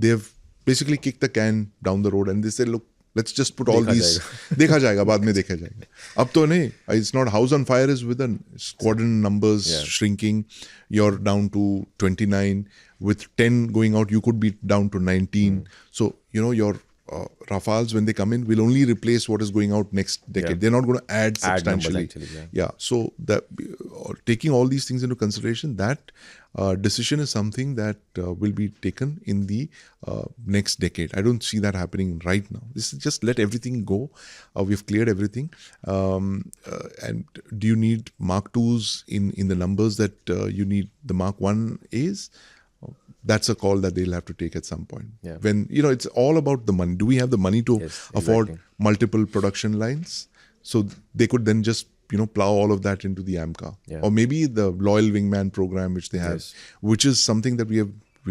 they've basically kicked the can down the road and they say, look, let's just put all these. देखा जाएगा बाद में देखा जाएगा. अब तो नहीं. It's not house on fire is with a squadron numbers shrinking. You're down to 29. With 10 going out, you could be down to 19. So, your Rafales, when they come in, will only replace what is going out next decade. They're not going to add substantially. So that taking all these things into consideration, that decision is something that will be taken in the next decade. I don't see that happening right now. This is just let everything go. We've cleared everything. And do you need Mark 2s in the numbers that you need the Mark 1As? That's a call that they'll have to take at some point. When, it's all about the money. Do we have the money to afford multiple production lines? So they could then just, plow all of that into the AMCA. Or maybe the Loyal Wingman program, which they have, which is something that we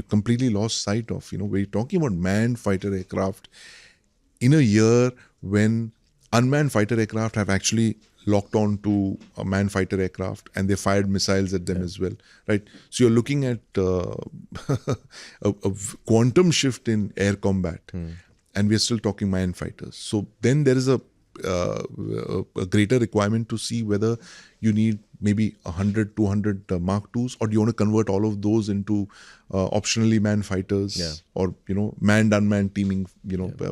completely lost sight of. We're talking about manned fighter aircraft in a year when unmanned fighter aircraft have actually locked on to a manned fighter aircraft and they fired missiles at them as well, right? So you're looking at a quantum shift in air combat and we're still talking manned fighters. So then there is a greater requirement to see whether you need maybe 100, 200 Mark 2s, or do you want to convert all of those into optionally manned fighters or, manned, unmanned teaming,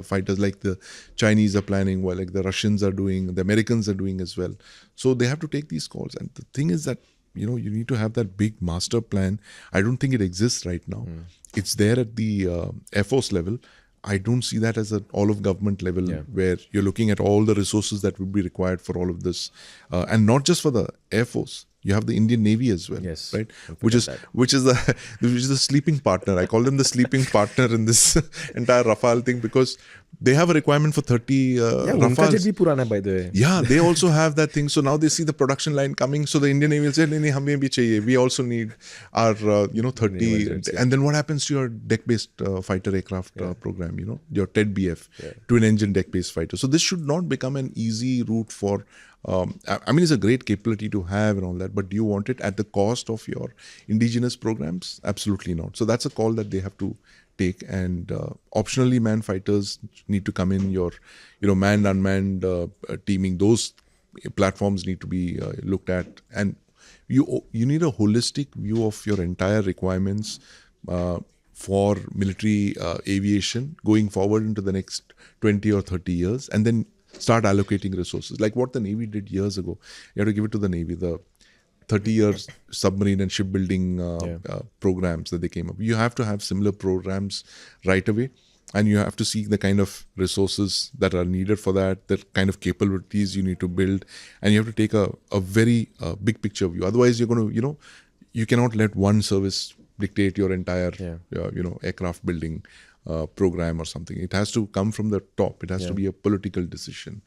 fighters like the Chinese are planning, well, like the Russians are doing, the Americans are doing as well. So they have to take these calls. And the thing is that, you need to have that big master plan. I don't think it exists right now. It's there at the Air Force level. I don't see that as an all-of-government level where you're looking at all the resources that would be required for all of this. And not just for the Air Force. You have the Indian Navy as well, right? Which is the sleeping partner. I call them the sleeping partner in this entire Rafale thing because they have a requirement for 30 Rafales. Bhi purana, by the way. Yeah, they also have that thing. So now they see the production line coming. So the Indian Navy will say, "Nahi, hame bhi chahiye. We also need our 30." And then what happens to your deck-based fighter aircraft program? Your TEDBF, twin-engine deck-based fighter. So this should not become an easy route for. It's a great capability to have and all that, but do you want it at the cost of your indigenous programs? Absolutely not. So that's a call that they have to take, and optionally manned fighters need to come in. Your, manned, unmanned teaming, those platforms need to be looked at, and you need a holistic view of your entire requirements for military aviation going forward into the next 20 or 30 years, and then start allocating resources like what the Navy did years ago. You have to give it to the Navy, the 30-year submarine and shipbuilding programs that they came up. You have to have similar programs right away, and you have to see the kind of resources that are needed for that, the kind of capabilities you need to build, and you have to take a very big picture view. Otherwise, you're going to, you cannot let one service dictate your entire, aircraft building program or something. It has to come from the top. It has to be a political decision.